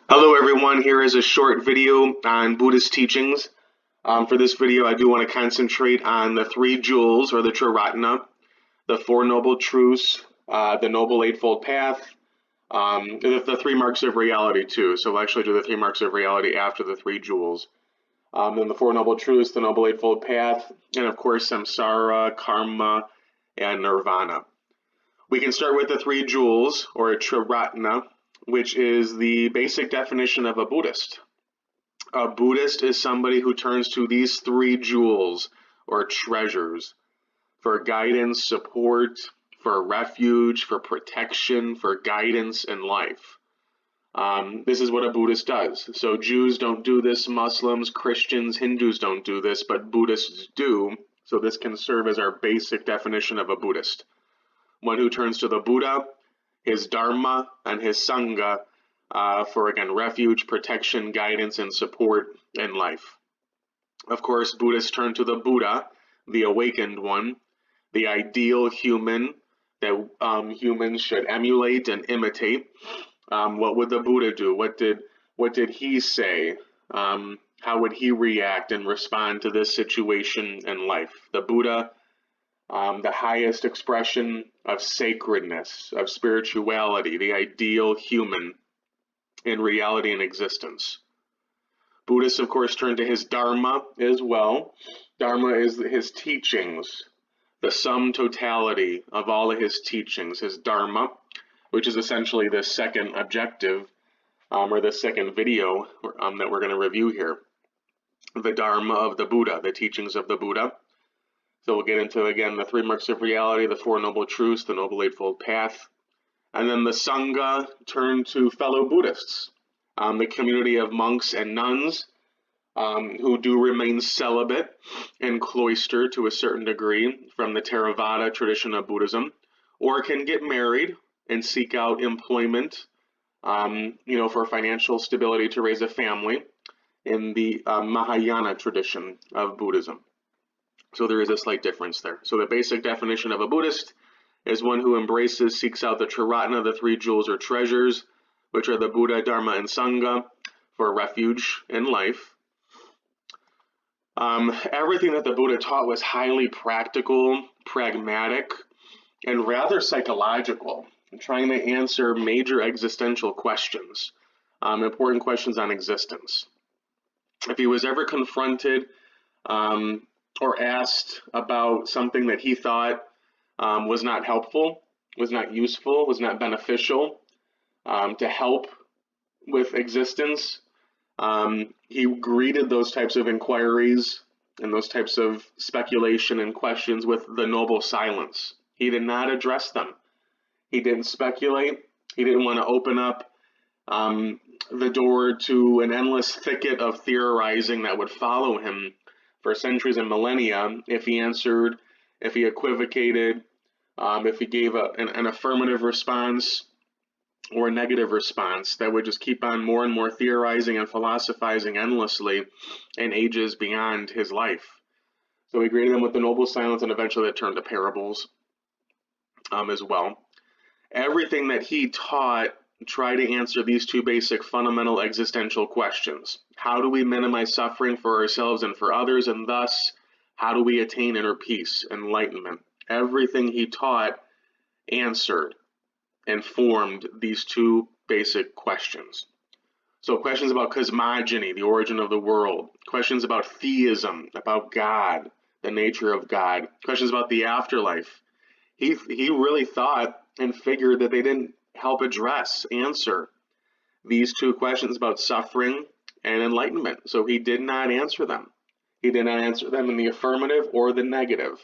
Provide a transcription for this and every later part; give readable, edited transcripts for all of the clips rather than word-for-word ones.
Hello everyone, here is a short video on Buddhist teachings. For this video, I do want to concentrate on the three jewels, or the Triratna, the Four Noble Truths, the Noble Eightfold Path, the three marks of reality too. So we'll actually do the three marks of reality after the three jewels. Then the Four Noble Truths, the Noble Eightfold Path, and of course samsara, karma, and nirvana. We can start with the three jewels, or a Triratna, which is the basic definition of a Buddhist. A Buddhist is somebody who turns to these three jewels or treasures for guidance, support, for refuge, for protection, for guidance in life. This is what a Buddhist does. So Jews don't do this, Muslims, Christians, Hindus don't do this, but Buddhists do. So this can serve as our basic definition of a Buddhist. One who turns to the Buddha, his Dharma, and his Sangha for, again, refuge, protection, guidance, and support in life. Of course, Buddhists turn to the Buddha, the awakened one, the ideal human that humans should emulate and imitate. What would the Buddha do? What did he say? How would he react and respond to this situation in life? The Buddha, the highest expression of sacredness, of spirituality, the ideal human in reality and existence. Buddhists, of course, turn to his Dharma as well. Dharma is his teachings, the sum totality of all of his teachings, his Dharma, which is essentially the second objective, or the second video that we're going to review here. The Dharma of the Buddha, the teachings of the Buddha. So we'll get into, again, the three marks of reality, the Four Noble Truths, the Noble Eightfold Path. And then the Sangha turn to fellow Buddhists, the community of monks and nuns who do remain celibate and cloistered to a certain degree from the Theravada tradition of Buddhism, or can get married and seek out employment, for financial stability to raise a family in the Mahayana tradition of Buddhism. So there is a slight difference there. So the basic definition of a Buddhist is one who embraces, seeks out the Triratna, the three jewels or treasures, which are the Buddha, Dharma, and Sangha, for refuge in life. Everything that the Buddha taught was highly practical, pragmatic, and rather psychological, trying to answer major existential questions, important questions on existence. If he was ever confronted or asked about something that he thought was not helpful, was not useful, was not beneficial to help with existence, he greeted those types of inquiries and those types of speculation and questions with the noble silence. He did not address them. He didn't speculate. He didn't want to open up the door to an endless thicket of theorizing that would follow him for centuries and millennia if he answered, if he equivocated, if he gave an affirmative response or a negative response that would just keep on more and more theorizing and philosophizing endlessly in ages beyond his life. So he greeted them with the noble silence, and eventually it turned to parables as well. Everything that he taught tried to answer these two basic fundamental existential questions. How do we minimize suffering for ourselves and for others, and thus, how do we attain inner peace, enlightenment? Everything he taught answered and formed these two basic questions. So questions about cosmogony, the origin of the world, questions about theism, about God, the nature of God, questions about the afterlife. He really thought and figured that they didn't help answer these two questions about suffering and enlightenment. So he did not answer them. He did not answer them in the affirmative or the negative.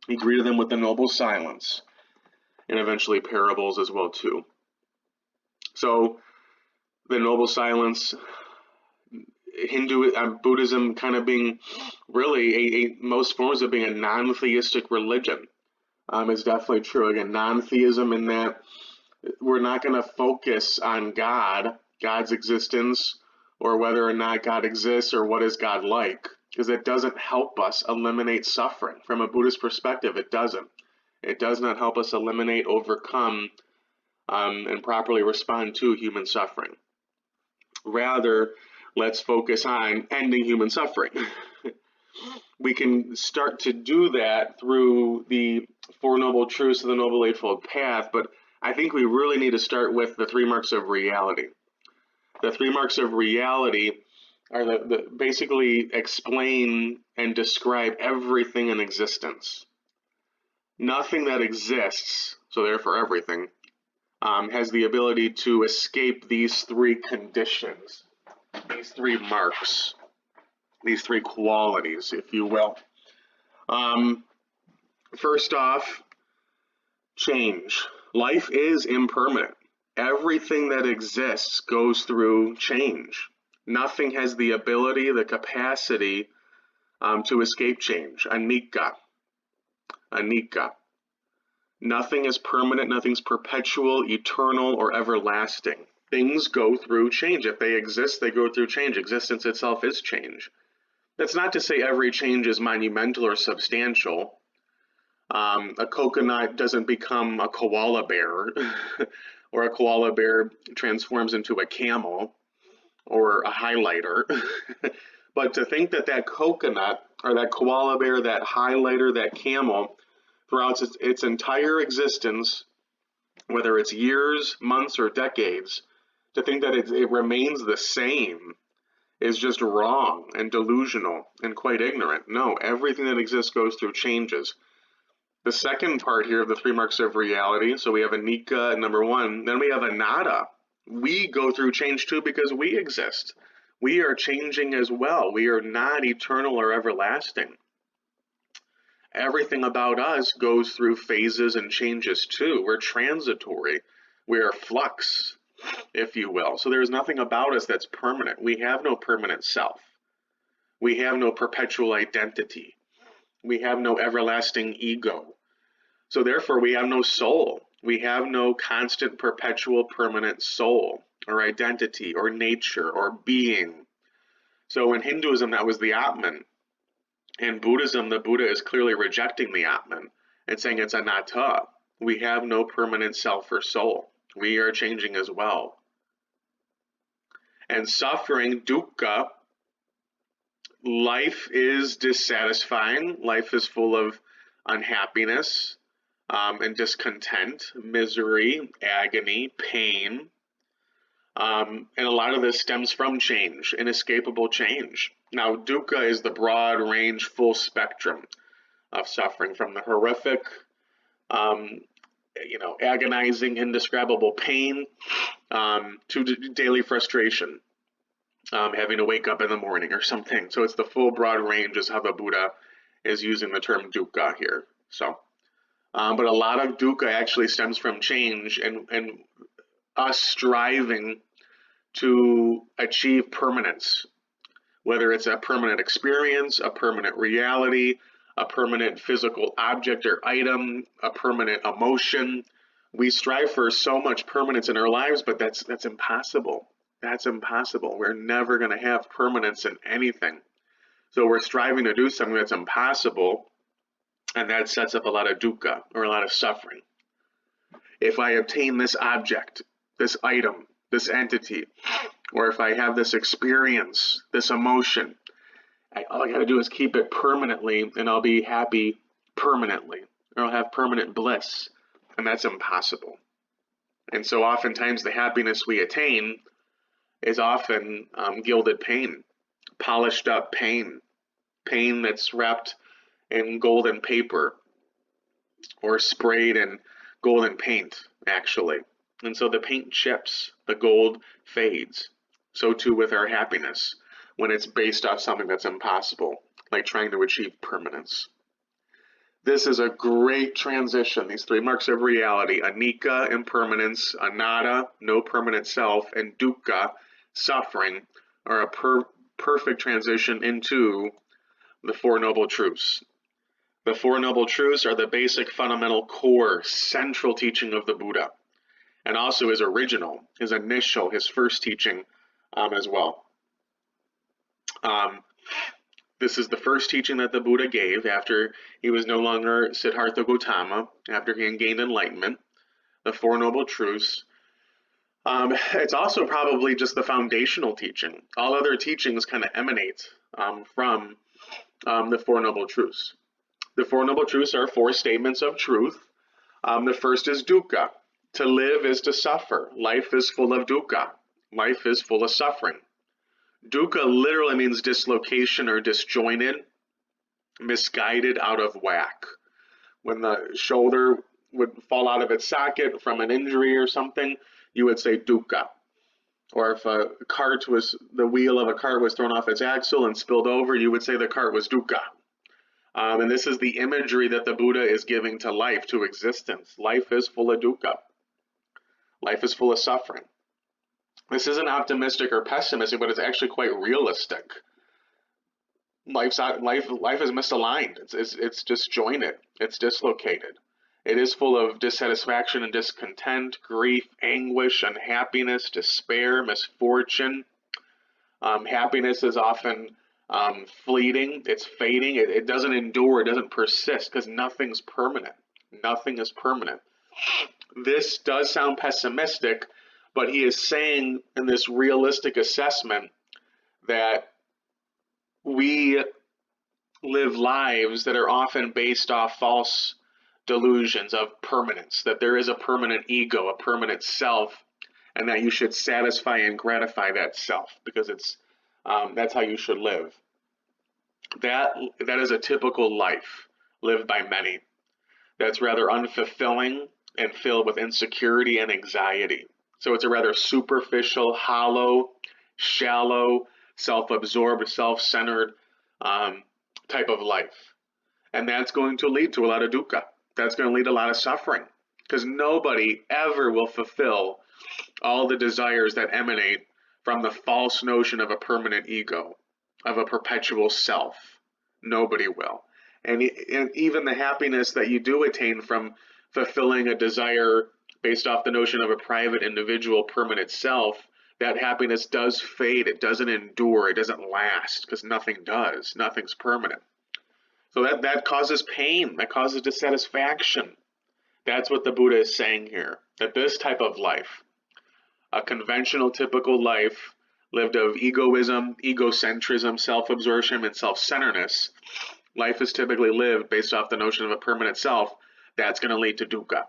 He greeted them with the noble silence, and eventually parables as well too. So the noble silence, Buddhism kind of being really most forms of being a non-theistic religion. Is definitely true. Again, non-theism in that we're not going to focus on God's existence, or whether or not God exists, or what is God like, because it doesn't help us eliminate suffering. From a Buddhist perspective, it doesn't. It does not help us eliminate, overcome, and properly respond to human suffering. Rather, let's focus on ending human suffering. We can start to do that through the Four Noble Truths of the Noble Eightfold Path, but I think we really need to start with the three marks of reality. The three marks of reality are the basically explain and describe everything in existence. Nothing that exists, so therefore everything, has the ability to escape these three conditions, these three marks, these three qualities, if you will. First off, change. Life is impermanent. Everything that exists goes through change. Nothing has the ability, the capacity to escape change. Anicca. Anicca. Nothing is permanent, nothing's perpetual, eternal, or everlasting. Things go through change. If they exist, they go through change. Existence itself is change. That's not to say every change is monumental or substantial. A coconut doesn't become a koala bear, or a koala bear transforms into a camel or a highlighter. But to think that that coconut or that koala bear, that highlighter, that camel, throughout its entire existence, whether it's years, months, or decades, to think that it remains the same is just wrong and delusional and quite ignorant. No, everything that exists goes through changes. The second part here of the three marks of reality, so we have Anicca, number one, then we have Anatta. We go through change too because we exist. We are changing as well. We are not eternal or everlasting. Everything about us goes through phases and changes too. We're transitory. We are flux, if you will. So there's nothing about us that's permanent. We have no permanent self. We have no perpetual identity. We have no everlasting ego. So therefore, we have no soul. We have no constant, perpetual, permanent soul or identity or nature or being. So in Hinduism, that was the Atman. In Buddhism, the Buddha is clearly rejecting the Atman and saying it's anatta. We have no permanent self or soul. We are changing as well. And suffering, dukkha, life is dissatisfying. Life is full of unhappiness and discontent, misery, agony, pain. And a lot of this stems from change, inescapable change. Now, dukkha is the broad range, full spectrum of suffering, from the horrific, agonizing, indescribable pain to daily frustration, having to wake up in the morning or something. So it's the full broad range is how the Buddha is using the term dukkha here. So, but a lot of dukkha actually stems from change and us striving to achieve permanence, whether it's a permanent experience, a permanent reality, a permanent physical object or item, a permanent emotion. We strive for so much permanence in our lives, but that's impossible. That's impossible. We're never going to have permanence in anything. So we're striving to do something that's impossible, and that sets up a lot of dukkha, or a lot of suffering. If I obtain this object, this item, this entity, or if I have this experience, this emotion, all I got to do is keep it permanently, and I'll be happy permanently, or I'll have permanent bliss, and that's impossible. And so oftentimes the happiness we attain is often gilded pain, polished up pain, pain that's wrapped in golden paper or sprayed in golden paint, actually. And so the paint chips, the gold fades. So too with our happiness when it's based off something that's impossible, like trying to achieve permanence. This is a great transition. These three marks of reality, anicca, impermanence, anatta, no permanent self, and dukkha, suffering, are a perfect transition into the Four Noble Truths. The Four Noble Truths are the basic, fundamental, core, central teaching of the Buddha, and also his original, his initial, his first teaching as well. This is the first teaching that the Buddha gave after he was no longer Siddhartha Gautama, after he gained enlightenment. The Four Noble Truths It's also probably just the foundational teaching. All other teachings kind of emanate from the Four Noble Truths. The Four Noble Truths are four statements of truth. The first is dukkha. To live is to suffer. Life is full of dukkha. Life is full of suffering. Dukkha literally means dislocation or disjointed, misguided, out of whack. When the shoulder would fall out of its socket from an injury or something, you would say dukkha. Or if the wheel of a cart was thrown off its axle and spilled over, you would say the cart was dukkha. And this is the imagery that the Buddha is giving to life, to existence. Life is full of dukkha. Life is full of suffering. This isn't optimistic or pessimistic, but it's actually quite realistic. Life is misaligned. It's disjointed. It's dislocated. It is full of dissatisfaction and discontent, grief, anguish, unhappiness, despair, misfortune. Happiness is often fleeting. It's fading. It doesn't endure. It doesn't persist because nothing's permanent. Nothing is permanent. This does sound pessimistic, but he is saying in this realistic assessment that we live lives that are often based off false delusions of permanence, that there is a permanent ego, a permanent self, and that you should satisfy and gratify that self because that's how you should live. That is a typical life lived by many. That's rather unfulfilling and filled with insecurity and anxiety. So it's a rather superficial, hollow, shallow, self-absorbed, self-centered type of life. And that's going to lead to a lot of dukkha. That's going to lead to a lot of suffering because nobody ever will fulfill all the desires that emanate from the false notion of a permanent ego, of a perpetual self. Nobody will. And even the happiness that you do attain from fulfilling a desire based off the notion of a private individual permanent self, that happiness does fade. It doesn't endure. It doesn't last because nothing does. Nothing's permanent. So that causes pain. That causes dissatisfaction. That's what the Buddha is saying here, that this type of life, a conventional, typical life lived of egoism, egocentrism, self-absorption, and self-centeredness, life is typically lived based off the notion of a permanent self. That's going to lead to dukkha.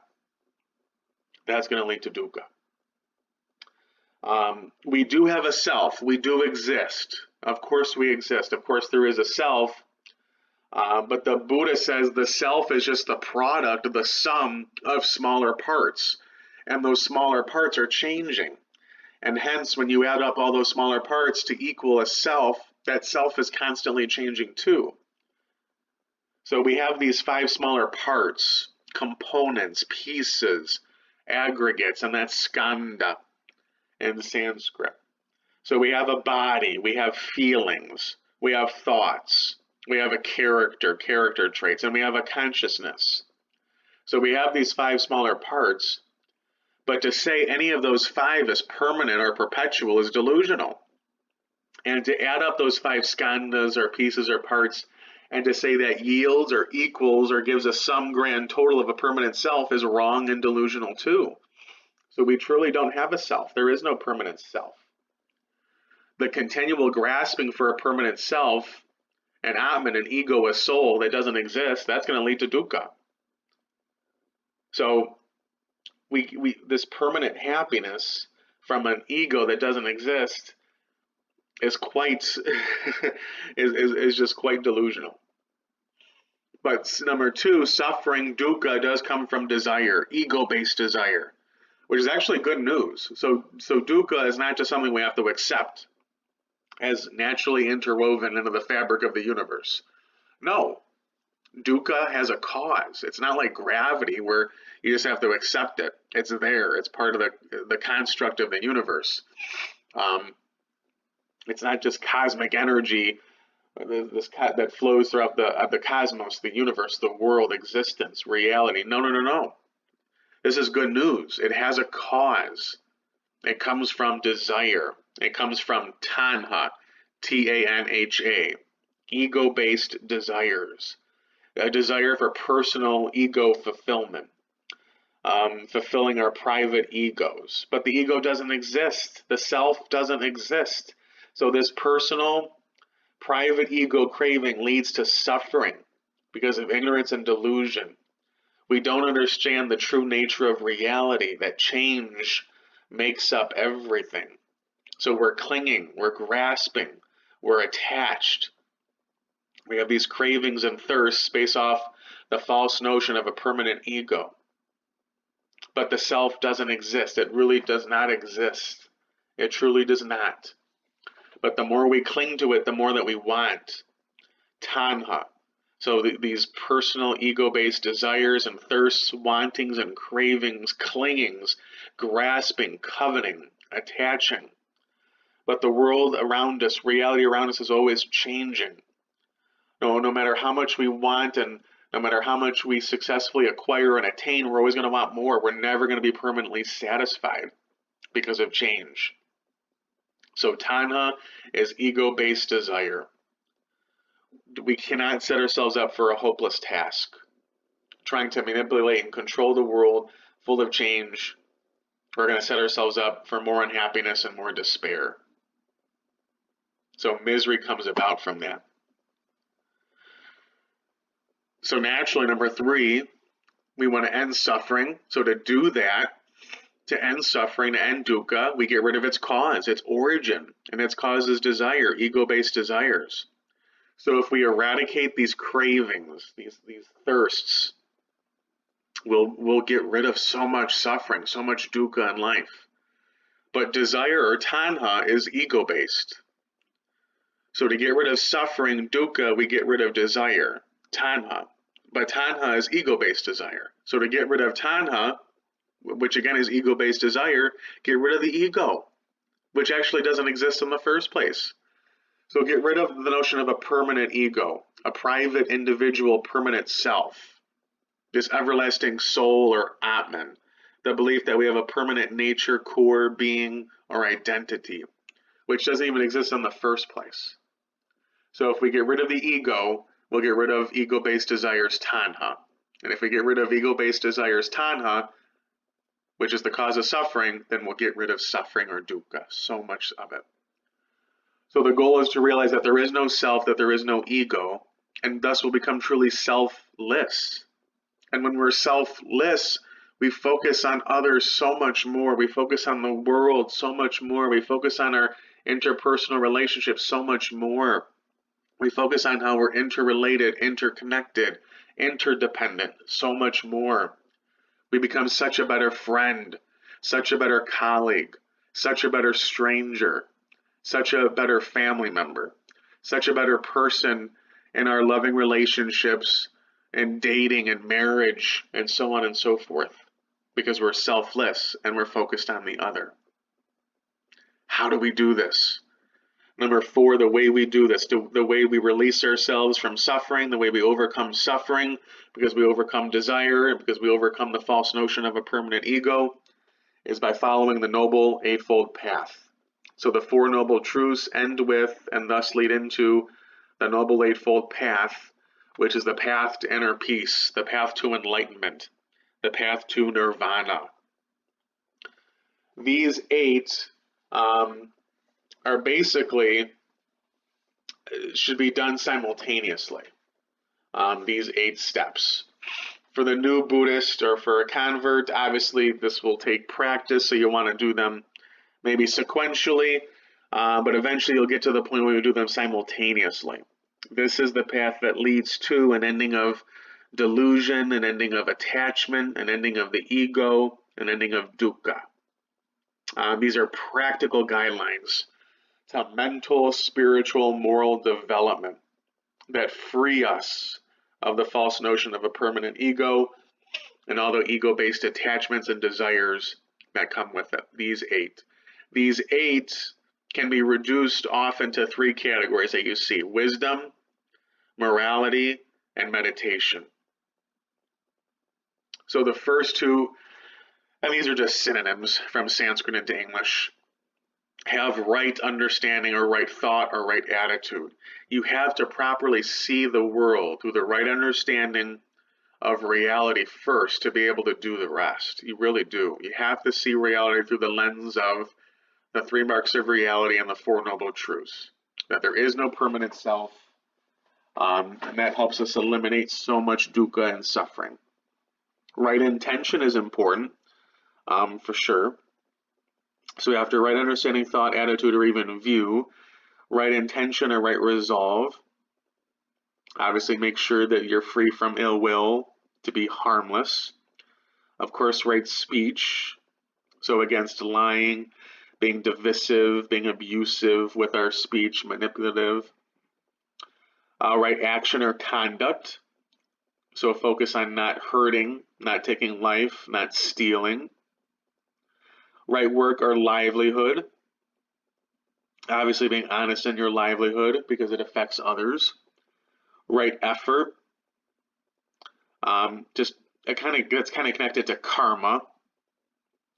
That's going to lead to dukkha. We do have a self. We do exist. Of course we exist. Of course there is a self. But the Buddha says the self is just the product, the sum of smaller parts. And those smaller parts are changing. And hence, when you add up all those smaller parts to equal a self, that self is constantly changing too. So we have these 5 smaller parts, components, pieces, aggregates, and that's skandha in Sanskrit. So we have a body, we have feelings, we have thoughts, we have a character traits, and we have a consciousness. So we have these 5 smaller parts, but to say any of those 5 is permanent or perpetual is delusional. And to add up those 5 skandhas or pieces or parts and to say that yields or equals or gives us some grand total of a permanent self is wrong and delusional too. So we truly don't have a self. There is no permanent self. The continual grasping for a permanent self, an atman, an ego, a soul that doesn't exist, that's going to lead to dukkha. So this permanent happiness from an ego that doesn't exist is quite is just quite delusional. But number 2, suffering, dukkha, does come from desire, ego-based desire, which is actually good news. So dukkha is not just something we have to accept as naturally interwoven into the fabric of the universe. No, dukkha has a cause. It's not like gravity where you just have to accept it. It's there. It's part of the construct of the universe. It's not just cosmic energy that flows throughout the cosmos, the universe, the world, existence, reality. No. This is good news. It has a cause. It comes from desire. It comes from tanha, T-A-N-H-A, ego-based desires, a desire for personal ego fulfillment. fulfilling our private egos. But the ego doesn't exist. The self doesn't exist. So this personal, private ego craving leads to suffering because of ignorance and delusion. We don't understand the true nature of reality, that change makes up everything. So we're clinging, we're grasping, we're attached. We have these cravings and thirsts based off the false notion of a permanent ego. But the self doesn't exist. It really does not exist. It truly does not. But the more we cling to it, the more that we want. Tanha. So these personal ego-based desires and thirsts, wantings and cravings, clingings, grasping, coveting, attaching. But the world around us, reality around us is always changing. No matter how much we want and no matter how much we successfully acquire and attain, we're always going to want more. We're never going to be permanently satisfied because of change. So tanha is ego-based desire. We cannot set ourselves up for a hopeless task, trying to manipulate and control the world full of change. We're going to set ourselves up for more unhappiness and more despair. So misery comes about from that. So naturally, number 3, we want to end suffering. So to do that, to end suffering, to end dukkha, we get rid of its cause, its origin, and its cause is desire, ego-based desires. So if we eradicate these cravings, these thirsts, we'll get rid of so much suffering, so much dukkha in life. But desire or tanha is ego-based. So to get rid of suffering, dukkha, we get rid of desire, tanha. But tanha is ego-based desire. So to get rid of tanha, which again is ego-based desire, get rid of the ego, which actually doesn't exist in the first place. So get rid of the notion of a permanent ego, a private, individual, permanent self, this everlasting soul or Atman, the belief that we have a permanent nature, core, being, or identity, which doesn't even exist in the first place. So if we get rid of the ego, we'll get rid of ego-based desires, tanha. And if we get rid of ego-based desires, tanha, which is the cause of suffering, then we'll get rid of suffering or dukkha, so much of it. So the goal is to realize that there is no self, that there is no ego, and thus we'll become truly selfless. And when we're selfless, we focus on others so much more. We focus on the world so much more. We focus on our interpersonal relationships so much more. We focus on how we're interrelated, interconnected, interdependent so much more. We become such a better friend, such a better colleague, such a better stranger, such a better family member, such a better person in our loving relationships and dating and marriage and so on and so forth, because we're selfless and we're focused on the other. How do we do this? Number 4, the way we do this, the way we release ourselves from suffering, the way we overcome suffering, because we overcome desire and because we overcome the false notion of a permanent ego, is by following the Noble Eightfold Path. So the 4 Noble Truths end with and thus lead into the Noble Eightfold Path, which is the path to inner peace, the path to enlightenment, the path to nirvana. These 8 are basically, should be done simultaneously, these 8 steps. For the new Buddhist or for a convert, obviously this will take practice, so you want to do them maybe sequentially, but eventually you'll get to the point where you do them simultaneously. This is the path that leads to an ending of delusion, an ending of attachment, an ending of the ego, an ending of dukkha. These are practical guidelines to mental, spiritual, moral development that free us of the false notion of a permanent ego and all the ego-based attachments and desires that come with it. These 8. These 8 can be reduced often to 3 categories that you see: wisdom, morality, and meditation. So the first 2, and these are just synonyms from Sanskrit into English, have right understanding or right thought or right attitude. You have to properly see the world through the right understanding of reality first to be able to do the rest. You really do. You have to see reality through the lens of the three marks of reality and the Four Noble Truths. That there is no permanent self, and that helps us eliminate so much dukkha and suffering. Right intention is important, for sure. So we have to right understanding, thought, attitude, or even view, right intention or right resolve. Obviously, make sure that you're free from ill will to be harmless. Of course, right speech, so against lying, being divisive, being abusive with our speech, manipulative. Right action or conduct, so focus on not hurting, not taking life, not stealing. Right work or livelihood, obviously being honest in your livelihood because it affects others. Right effort, just it's kind of connected to karma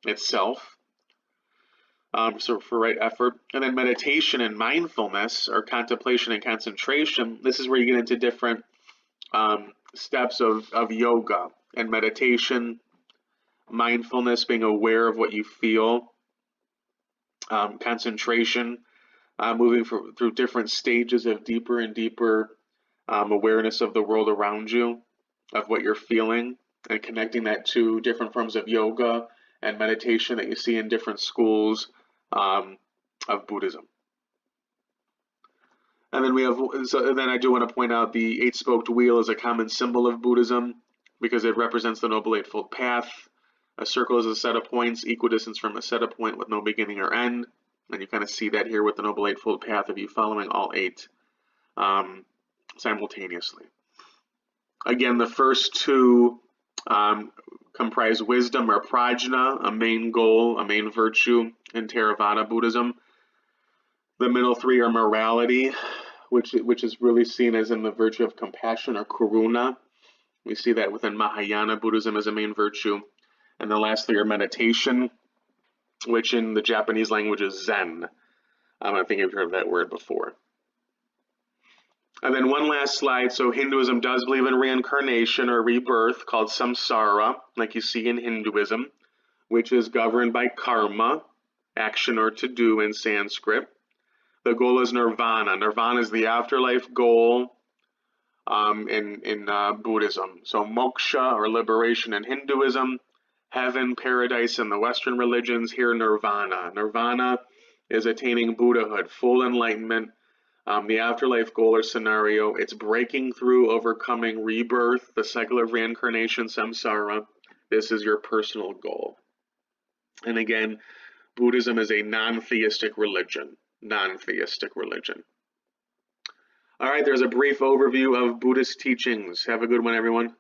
itself. So for right effort, and then meditation and mindfulness or contemplation and concentration. This is where you get into different steps of yoga and meditation. Mindfulness, being aware of what you feel. Concentration, moving through different stages of deeper and deeper awareness of the world around you, of what you're feeling, and connecting that to different forms of yoga and meditation that you see in different schools of Buddhism. And then I do want to point out the eight-spoked wheel is a common symbol of Buddhism because it represents the Noble Eightfold Path. A circle is a set of points, equidistant from a set of point with no beginning or end. And you kind of see that here with the Noble Eightfold Path of you following all eight simultaneously. Again, the first two comprise wisdom or prajna, a main goal, a main virtue in Theravada Buddhism. The middle three are morality, which is really seen as in the virtue of compassion or karuna. We see that within Mahayana Buddhism as a main virtue. And the last three are meditation, which in the Japanese language is Zen. I think you've heard that word before. And then one last slide. So Hinduism does believe in reincarnation or rebirth called samsara, like you see in Hinduism, which is governed by karma, action or to do in Sanskrit. The goal is nirvana. Nirvana is the afterlife goal in Buddhism. So moksha or liberation in Hinduism, heaven, paradise in the Western religions, here nirvana. Nirvana is attaining Buddhahood, full enlightenment. The afterlife goal or scenario, it's breaking through, overcoming rebirth, the cycle of reincarnation, samsara. This is your personal goal. And again, Buddhism is a non-theistic religion. Non-theistic religion. All right, there's a brief overview of Buddhist teachings. Have a good one, everyone.